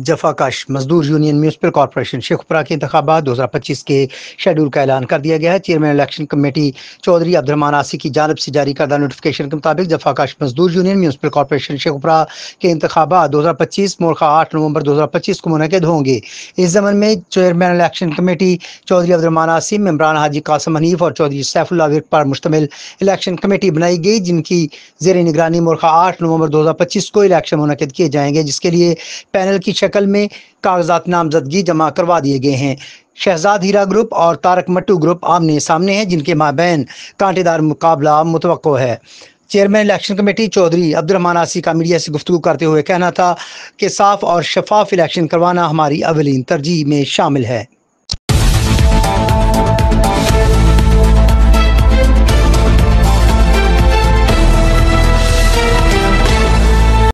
जफाकश मजदूर union municipal corporation Sheikhupura के इंतखाबात 2025 के शेड्यूल का ऐलान कर दिया गया है। Chairman election committee Chaudhary Abdurrahman Aasi की जानिब से जारी करदा नोटिफिकेशन के मुताबिक जफाकश मजदूर यूनियन म्यूनसिपल कॉर्पोरेशन शेखुपुरा के इंतखाबात 2025 मोरखा 8 नवंबर 2025 को मुनक़िद होंगे। इस ज़मन में chairman election committee Chaudhary Abdurrahman Aasi, मेम्बरान हाजी कासिम हनीफ और चौधरी सैफुल्लाह विर्क पर मुश्तमिल इलेक्शन कमेटी बनाई गई, जिनकी ज़ेर निगरानी मोरखा 8 नवंबर 2025 को इलेक्शन मुनक़िद किए जाएंगे, जिसके लिए पैनल की शक्ल में कागजात नामजदगी जमा करवा दिए गए हैं। शहजाद हीरा ग्रुप और तारक मट्टू ग्रुप आमने सामने हैं, जिनके माबैन कांटेदार मुकाबला मुतवक्को है। Chairman election committee Chaudhary Abdurrahman Aasi का मीडिया से गुफ्तगू करते हुए कहना था कि साफ और शफाफ इलेक्शन करवाना हमारी अवलीन तरजीह में शामिल है।